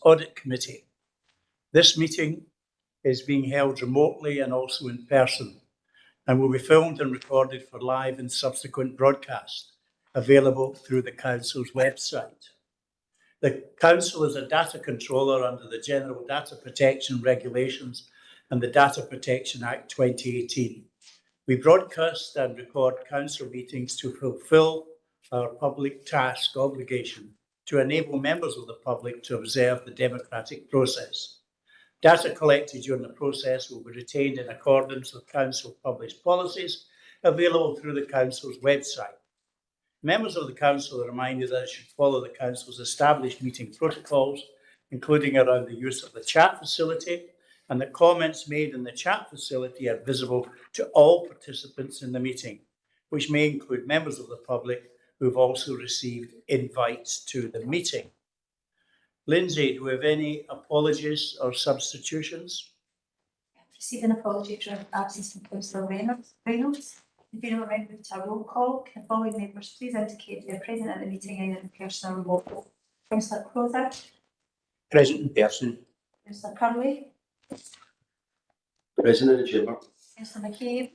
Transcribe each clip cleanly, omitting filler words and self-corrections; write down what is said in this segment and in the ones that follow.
Audit Committee. This meeting is being held remotely and also in person and will be filmed and recorded for live and subsequent broadcast, available through the Council's website. The Council is a data controller under the General Data Protection Regulations and the Data Protection Act 2018. We broadcast and record Council meetings to fulfil our public task obligation to enable members of the public to observe the democratic process. Data collected during the process will be retained in accordance with Council published policies available through the Council's website. Members of the Council are reminded that it should follow the Council's established meeting protocols, including around the use of the chat facility, and that comments made in the chat facility are visible to all participants in the meeting, which may include members of the public who have also received invites to the meeting. Lindsay, do we have any apologies or substitutions? Receive an apology for absence from Councillor Reynolds. If you don't remember to a roll call, can the following members please indicate they are present at the meeting either in person or remotely? Councillor Crowther. Present in person. Councillor Curley. Present in the chamber. Councillor McCabe.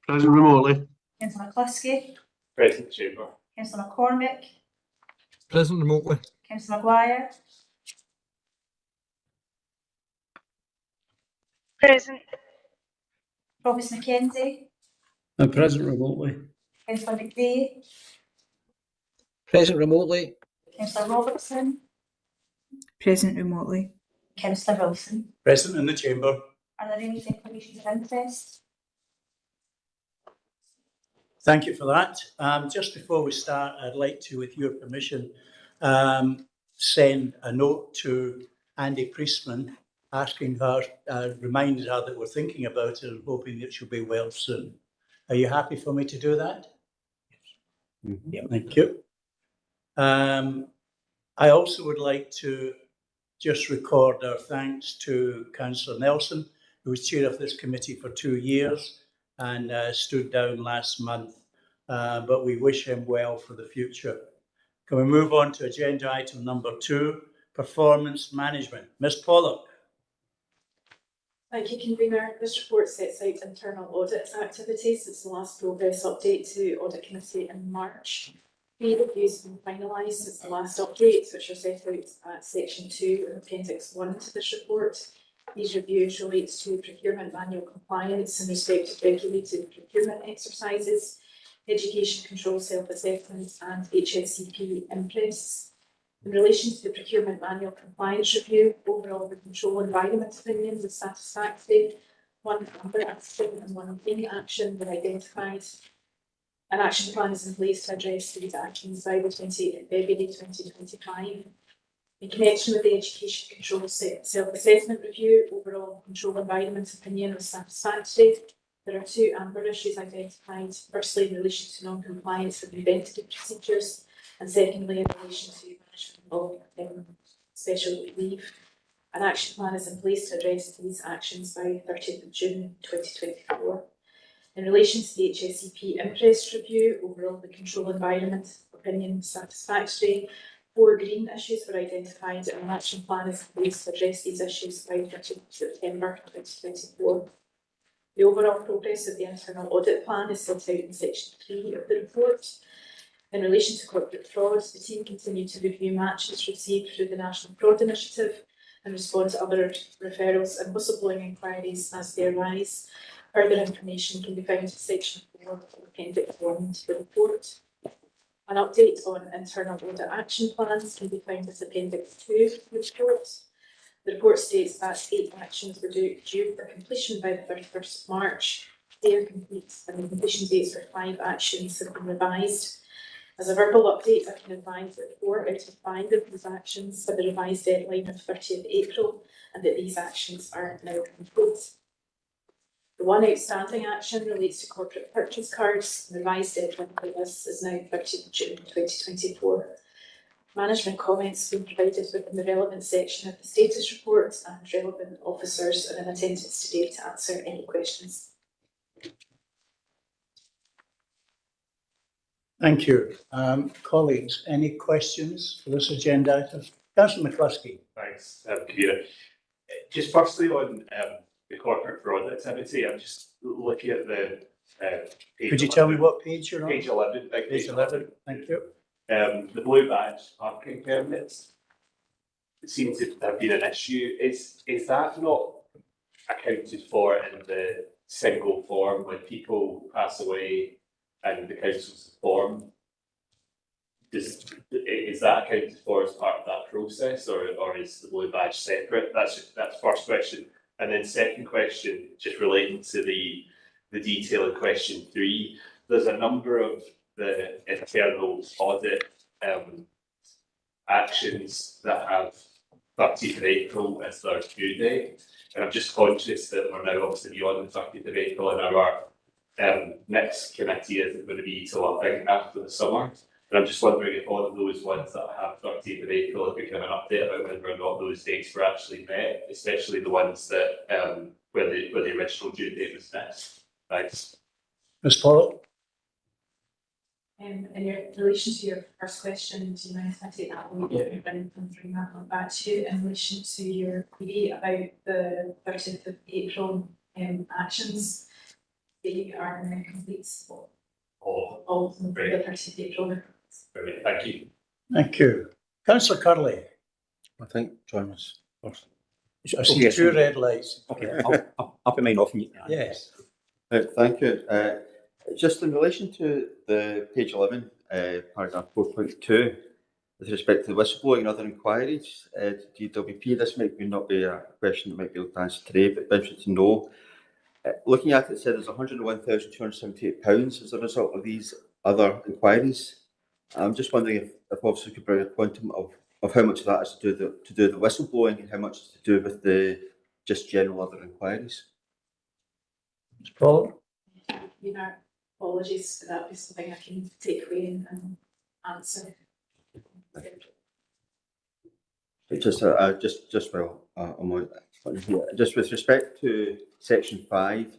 Present remotely. Councillor McCluskey. Present in the chamber. Councillor McCormick. Present remotely. Councillor Maguire. Present. Provost McKenzie. I'm present remotely. Councillor McVeigh. Present remotely. Councillor Robertson. Present remotely. Councillor Wilson. Present in the chamber. Are there any declarations of interest? Thank you for that. Just before we start, I'd like to, with your permission, send a note to Andy Priestman asking her, reminding her that we're thinking about it and hoping that she'll be well soon. Are you happy for me to do that? Yes. Yeah, thank you. I also would like to just record our thanks to Councillor Nelson, who was chair of this committee for 2 years and stood down last month, but we wish him well for the future. Can we move on to agenda item number 2, performance management? Ms. Pollock. Thank you, Convener. This report sets out internal audit activities since the last progress update to Audit Committee in March. 3 reviews have been finalised since the last update, which are set out at section 2 and appendix 1 to this report. These reviews relate to procurement manual compliance in respect of regulated procurement exercises, education control self-assessment and HSCP impress. In relation to the procurement manual compliance review, overall the control environment opinion was satisfactory. 1 amber action and 1 green action were identified. An action plan is in place to address these actions by the 28th of February 2025. In connection with the education control self-assessment review, overall control environment opinion was satisfactory. There are 2 amber issues identified, firstly in relation to non-compliance with preventative procedures, and secondly in relation to management of special leave. An action plan is in place to address these actions by 30th of June 2024. In relation to the HSCP impress review, overall the control environment opinion was satisfactory. 4 green issues were identified and an action plan is in place to address these issues by 30th of September 2024. The overall progress of the internal audit plan is set out in section 3 of the report. In relation to corporate fraud, the team continued to review matches received through the National Fraud Initiative and respond to other referrals and whistleblowing inquiries as they arise. Further information can be found in section 4 of appendix 1 to the report. An update on internal audit action plans can be found as appendix 2 of the report. The report states that 8 actions were due for completion by the 31st of March. They are complete and the completion dates for 5 actions have been revised. As a verbal update, I can advise that 4 out of 5 of these actions have the revised deadline of 30th April and that these actions are now complete. The 1 outstanding action relates to corporate purchase cards. The revised deadline for this is now 30th June 2024. Management comments have been provided within the relevant section of the status report and relevant officers are in attendance today to answer any questions. Thank you. Colleagues, any questions for this agenda item? Councillor McCluskey. Thanks, Convener. Just firstly on the corporate fraud activity, I'm just looking at the page Could you 11. tell me what page you're on? Page 11. Page 11, thank you. The blue badge parking permits seem to have been an issue. Is that not accounted for in the single form when people pass away and the council's form? Is that accounted for as part of that process, or is the blue badge separate? That's first question. And then second question, just relating to the detail in question 3, there's a number of the internal audit actions that have 30th of April as their due date. And I'm just conscious that we're now obviously beyond the 30th of April and our next committee isn't going to be till I think after the summer. And I'm just wondering if all of those ones that have 30th of April have become an update about whether or not those dates were actually met, especially the ones that where the original due date was missed. Thanks. Ms. Pollock. In relation to your first question, do you mind if I take that one? Yeah. And bring that one back to you in relation to your query about the 30th of April actions. They are complete all of them for the 30th of April. Brilliant. Thank you. Thank you. Councillor Curley. I think John was first. I see Yes. 2 red lights. Okay, I'll put mine off. Yes. Thank you. Just in relation to the page 11, paragraph 4.2, with respect to the whistleblowing and other inquiries, DWP, this might not be a question that might be able to answer today, but I'm interested to know. Looking at it, it said there's £101,278 as a result of these other inquiries. I'm just wondering if officers could bring a quantum of how much of that is to do the whistleblowing and how much is to do with the just general other inquiries. Ms. Pollock. Apologies for that. Be something I can take away and answer. Just with respect to section 5,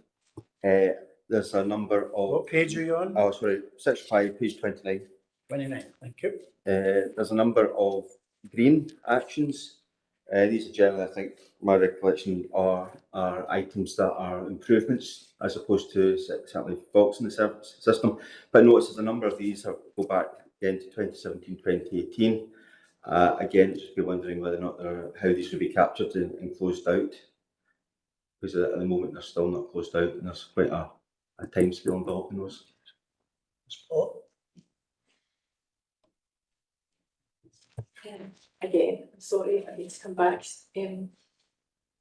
there's a number of. What page are you on? Oh, sorry, section 5, page 29. 29, thank you. There's a number of green actions. These are generally, I think, my recollection, are items that are improvements as opposed to certainly faults in the service system. But notice there's a number of these that go back again to 2017, 2018. Again, just be wondering whether or not how these will be captured and closed out, because at the moment they're still not closed out, and there's quite a time scale involved in those. Again, I'm sorry, I need to come back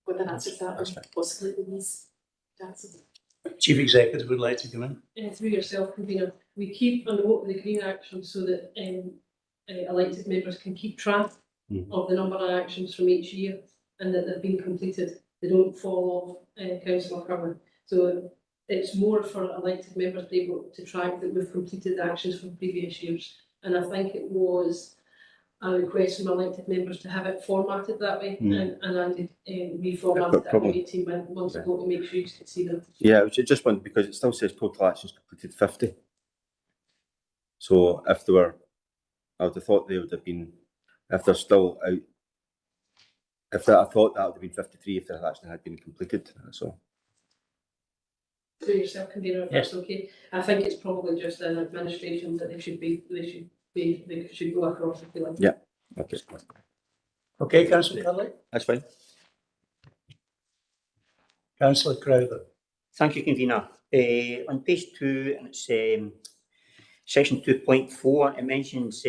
with an answer to that, or possibly these answers. Chief Executive would like to come in. Through yourself, Convener, we keep a note of the green actions so that elected members can keep track of the number of actions from each year and that they've been completed. They don't fall off council cover. So it's more for elected members to be able to track that we've completed actions from previous years. And I think it was a request from elected members to have it formatted that way, and I did reformatted that 18 months ago to make sure you can see them. Yeah, I was just wondering because it still says total actions completed 50. So if they were, I would have thought they would have been, if they're still out, I thought that would have been 53 if they actually had been completed. So. Through yourself, Convener, if that's okay. I think it's probably just an administration that they should go across if they like. Yeah. Okay. Okay, Councillor Curley. That's fine. Councillor Crowther. Thank you, Convener. On page 2, and it's section 2.4, it mentions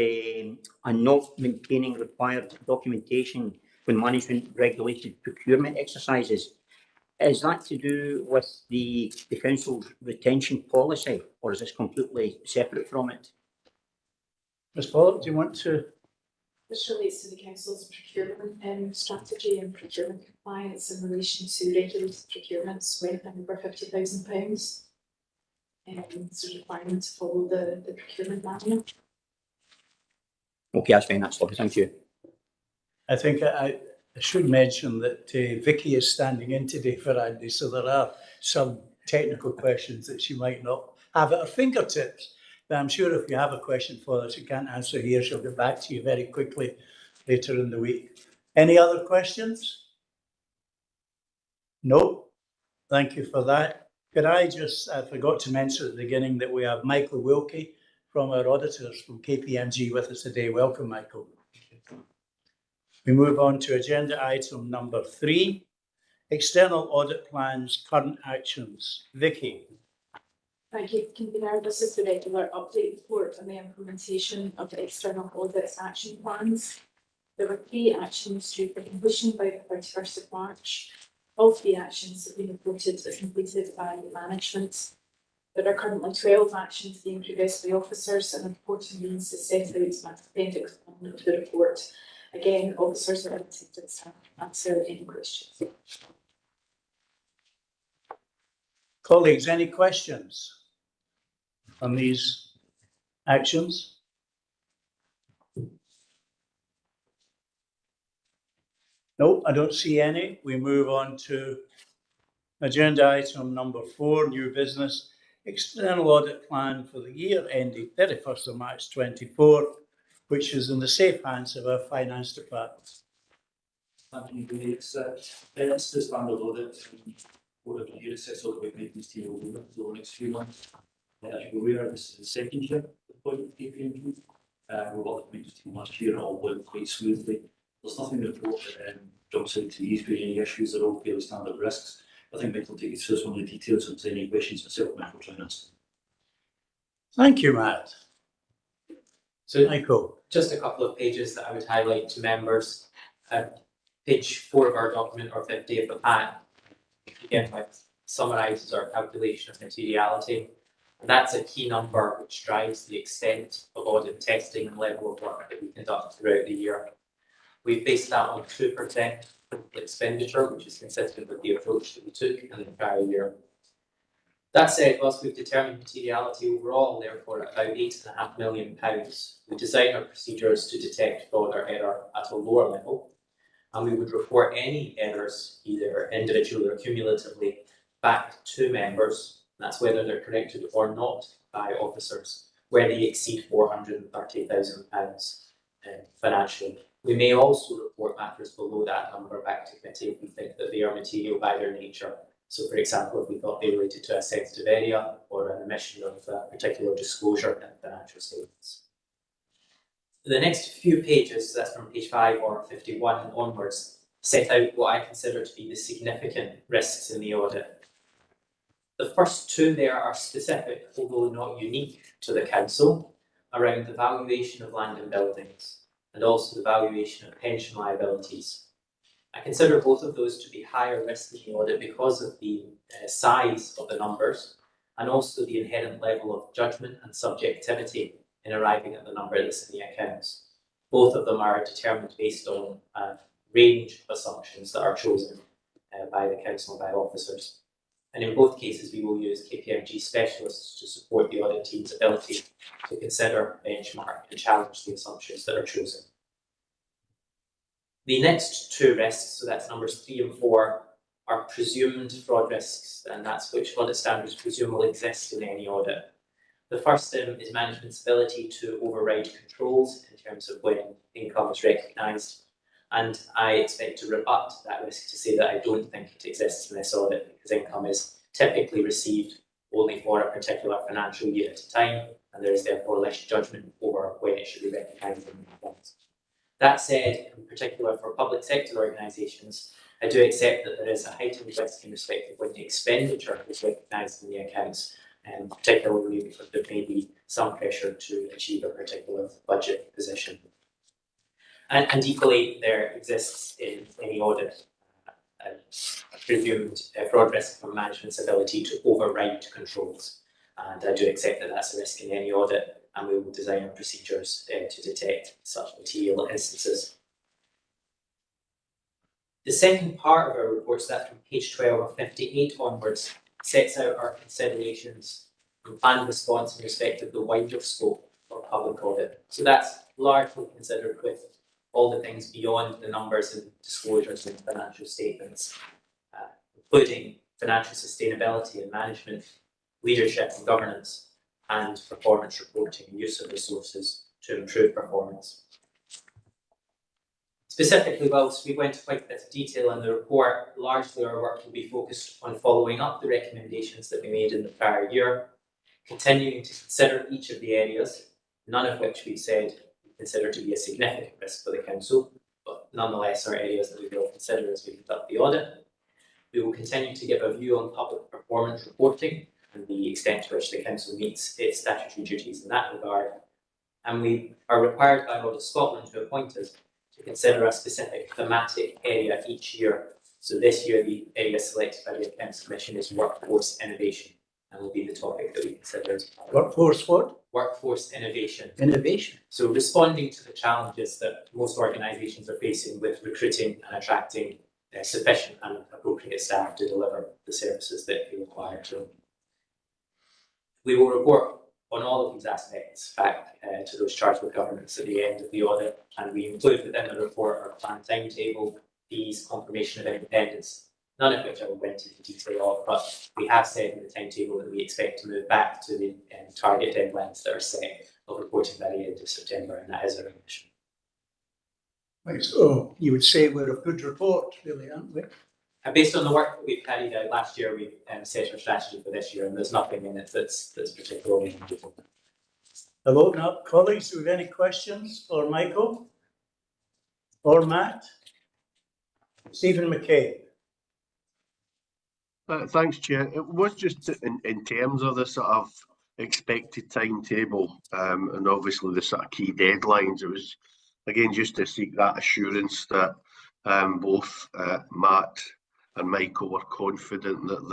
I'm not maintaining required documentation when management regulated procurement exercises. Is that to do with the council's retention policy, or is this completely separate from it? Ms. Pollock, do you want to? This relates to the council's procurement strategy and procurement compliance in relation to regulated procurements when over £50,000. It's a requirement to follow the procurement manual. Okay, that's fine, that's lovely, thank you. I think I should mention that Vicky is standing in today for Andy, so there are some technical questions that she might not have at her fingertips. But I'm sure if you have a question for her she can't answer here, she'll get back to you very quickly later in the week. Any other questions? No? Thank you for that. Could I just, I forgot to mention at the beginning that we have Michael Wilkie from our auditors from KPMG with us today. Welcome, Michael. We move on to agenda item number 3, external audit plans, current actions. Vicky. Thank you, Convener. This is the regular update report on the implementation of the external audit action plans. There were 3 actions due for completion by the 31st of March. All 3 actions have been reported as completed by management. There are currently 12 actions being progressed by officers, and reporting means is set out in appendix 1 of the report. Again, officers are invited to answer any questions. Colleagues, any questions on these actions? No, I don't see any. We move on to agenda item number 4, new business, external audit plan for the year ending 31st of March 24, which is in the safe hands of our finance department. Thank you, it's the standard audit over the year, sets out with making this over the next few months. As you're aware, this is the second year appointed to KPMG. We worked with the team last year and it all went quite smoothly. There's nothing in the report that jumps out to these for any issues. They're all fairly standard risks. I think Michael will take you through some of the details and any questions myself, Michael, trying to answer. Thank you, Matt. So Michael. just a couple of pages that I would highlight to members. Page 4 of our document, or 50 of the pack, again, summarises our calculation of materiality. And that's a key number which drives the extent of audit testing and level of work that we conduct throughout the year. We've based that on 2% expenditure, which is consistent with the approach that we took in the prior year. That said, whilst we've determined materiality overall, therefore, at about £8.5 million, we design our procedures to detect fraud or error at a lower level, and we would report any errors, either individually or cumulatively, back to members. That's whether they're corrected or not by officers, where they exceed £430,000 financially. We may also report matters below that number back to committee if we think that they are material by their nature. So, for example, if we thought they related to a sensitive area or an omission of a particular disclosure in financial statements. The next few pages, that's from page 5 or 51 onwards, set out what I consider to be the significant risks in the audit. The first 2 there are specific, although not unique, to the Council, around the valuation of land and buildings, and also the valuation of pension liabilities. I consider both of those to be higher risk in the audit because of the size of the numbers, and also the inherent level of judgment and subjectivity in arriving at the number that's in the accounts. Both of them are determined based on a range of assumptions that are chosen by the Council and by officers. And in both cases, we will use KPMG specialists to support the audit team's ability to consider, benchmark, and challenge the assumptions that are chosen. The next 2 risks, so that's numbers 3 and 4, are presumed fraud risks, and that's which audit standards presume will exist in any audit. The first is management's ability to override controls in terms of when income is recognised. And I expect to rebut that risk to say that I don't think it exists in this audit, because income is typically received only for a particular financial year at a time, and there is therefore less judgment over when it should be recognised in the accounts. That said, in particular for public sector organisations, I do accept that there is a heightened risk in respect of when the expenditure is recognised in the accounts, and particularly because there may be some pressure to achieve a particular budget position. And equally, there exists in any audit a presumed fraud risk from management's ability to override controls. And I do accept that that's a risk in any audit, and we will design our procedures to detect such material instances. The second part of our report, so that's from page 12 or 58 onwards, sets out our considerations and planned response in respect of the wider scope of public audit. So that's largely considered with all the things beyond the numbers and disclosures in financial statements, including financial sustainability and management, leadership and governance, and performance reporting and use of resources to improve performance. Specifically, whilst we went into quite a bit of detail in the report, largely our work will be focused on following up the recommendations that we made in the prior year, continuing to consider each of the areas, none of which we've said we consider to be a significant risk for the council, but nonetheless are areas that we will consider as we conduct the audit. We will continue to give a view on public performance reporting and the extent to which the council meets its statutory duties in that regard. And we are required by Audit Scotland to appoint us to consider a specific thematic area each year. So this year, the area selected by the Accounts Commission is workforce innovation, and will be the topic that we consider as part of Workforce what? workforce innovation. Innovation. So responding to the challenges that most organisations are facing with recruiting and attracting sufficient and appropriate staff to deliver the services that they require to them. We will report on all of these aspects back to those charged with governance at the end of the audit, and we include within the report our planned timetable, fees, confirmation of independence, none of which I will go into detail of, but we have said in the timetable that we expect to move back to the target deadlines that are set of reporting by the end of September, and that is our ambition. Right, so you would say we're a good report, really, aren't we? Based on the work that we've carried out last year, we've set our strategy for this year, and there's nothing in it that's particularly unusual. Hello, now, colleagues, do we have any questions for Michael or Matt? Stephen McKay. Thanks, Chair. It was just in terms of the sort of expected timetable and obviously the sort of key deadlines. It was, again, just to seek that assurance that both Matt and Michael were confident that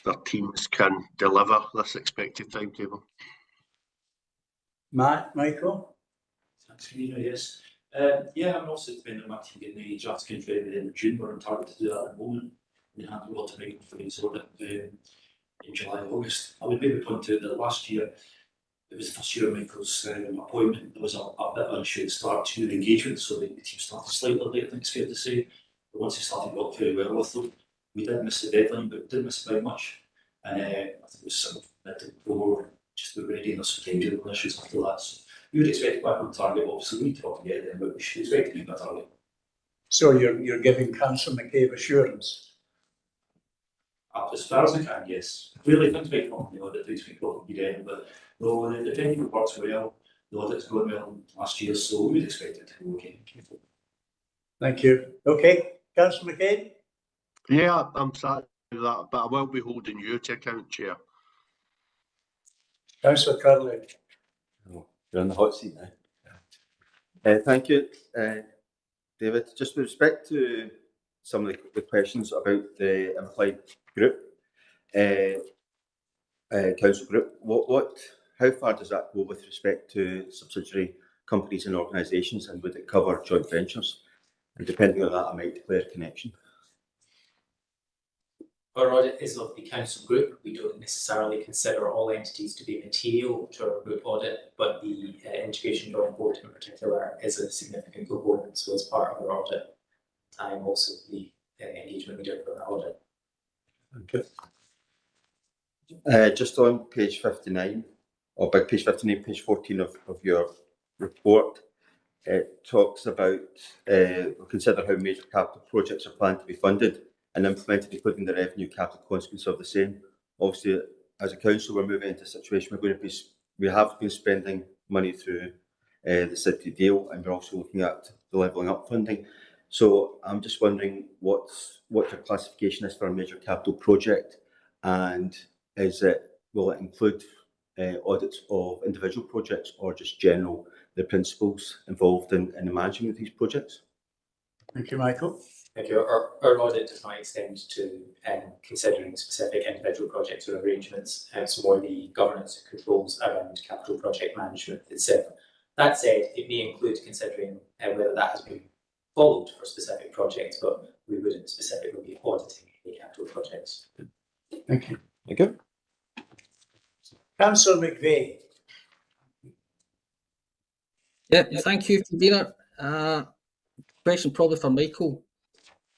their teams can deliver this expected timetable. Matt, Michael? Thanks, Karina, yes. Yeah, I'm also depending on my team getting the draft accounts ready at the end of June. We're on target to do that at the moment. We hand it all to Michael for his audit in July, August. I would maybe point out that last year, it was the first year of Michael's appointment. There was a bit of an issue at the start to the engagement, so the team started slightly late, I think it's fair to say. But once they started to work very well with them, we did miss the deadline, but we didn't miss it by much. And I think it was sort of mid-October, just about ready, and there's some technical issues after that. So we would expect back on target. Obviously, we need to work together, but we should expect to meet that target. So you're giving Councillor McCabe assurance? As far as I can, yes. Clearly, things might come in the audit these week will be in, but no, the technical works well. The audit's going well last year, so we would expect it to go okay. Thank you. Okay, Councillor McCabe? Yeah, I'm sad with that, but I will be holding you to account, Chair. Councillor Curley. Oh, you're on the hot seat now. Thank you, David. Just with respect to some of the questions about the implied group, council group, how far does that go with respect to subsidiary companies and organisations, and would it cover joint ventures? And depending on that, I might declare a connection. Our audit is of the council group. We don't necessarily consider all entities to be material to our group audit, but the integration joint board in particular is a significant component. So as part of our audit, I'm also the engagement leader for our audit. Okay. Just on page 59, or by page 59, page 14 of your report, it talks about consider how major capital projects are planned to be funded and implemented, including the revenue capital consequence of the same. Obviously, as a council, we're moving into a situation we have been spending money through the city deal, and we're also looking at the levelling up funding. So I'm just wondering what your classification is for a major capital project, and will it include audits of individual projects or just general the principles involved in the management of these projects? Thank you, Michael. Thank you. Our audit does not extend to considering specific individual projects or arrangements. It's more the governance and controls around capital project management itself. That said, it may include considering whether that has been followed for specific projects, but we wouldn't specifically be auditing any capital projects. Thank you. Thank you. Councillor McVeigh. Yeah, thank you, Convener. Question probably for Michael.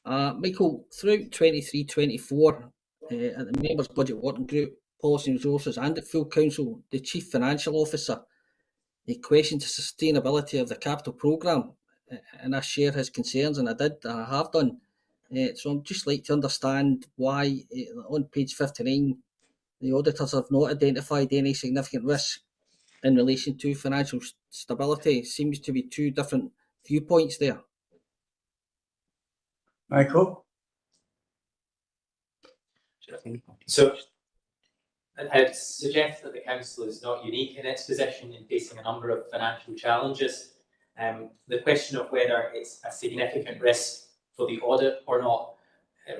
Michael, throughout 23-24, at the Members Budget Working Group, Policy and Resources and at Full Council, the Chief Financial Officer, he questioned the sustainability of the capital programme. and I share his concerns, and I did, and I have done. So I'd just like to understand why on page 59 the auditors have not identified any significant risk in relation to financial stability. It seems to be two different viewpoints there. Michael? So I'd suggest that the council is not unique in its position in facing a number of financial challenges. The question of whether it's a significant risk for the audit or not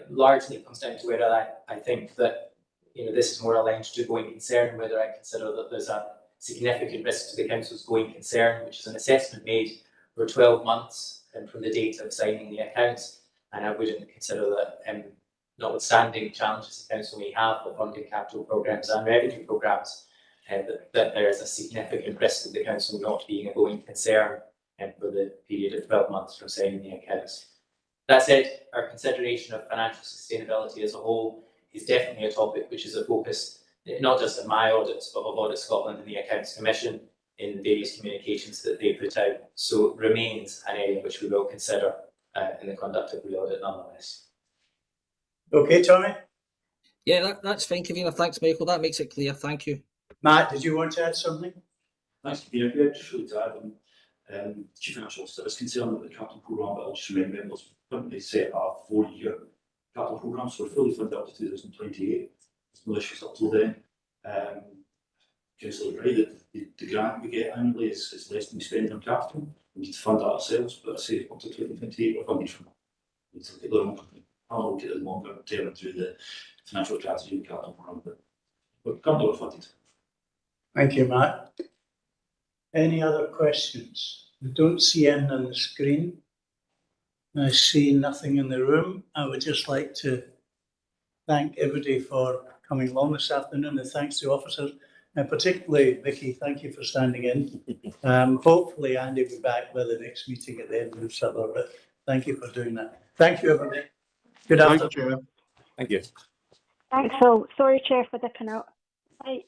largely comes down to whether I think that this is more aligned to going concern, whether I consider that there's a significant risk to the council's going concern, which is an assessment made for 12 months from the date of signing the accounts, and I wouldn't consider that, notwithstanding challenges the council may have for funding capital programmes and revenue programmes, that there is a significant risk of the council not being a going concern for the period of 12 months from signing the accounts. That said, our consideration of financial sustainability as a whole is definitely a topic which is a focus, not just of my audits, but of Audit Scotland and the Accounts Commission in various communications that they put out. So it remains an area which we will consider in the conduct of the audit nonetheless. Okay, Tommy? Yeah, that's fine, Kavina. Thanks, Michael. That makes it clear. Thank you. Matt, did you want to add something? Thanks, Kavina. Yeah, just really to add, Chief Financial Officer is concerned with the capital programme, but I'll just remind members, currently set a 4-year capital programme, so we're fully funded up to 2028. There's no issues up till then. Councillor right that the grant we get annually is less than we spend on capital. We need to fund that ourselves, but I say up to 2028 we're funded from I'll look at the longer term through the financial strategy and capital programme, but currently we're funded. Thank you, Matt. Any other questions? I don't see any on the screen. I see nothing in the room. I would just like to thank everybody for coming along this afternoon, and thanks to officers, and particularly Vicky, thank you for standing in. Hopefully Andy will be back by the next meeting at the end of the summer, but thank you for doing that. Thank you, everybody. Good afternoon. Chair. Thank you. Thanks, Phil. Sorry, Chair, for dipping out. Bye.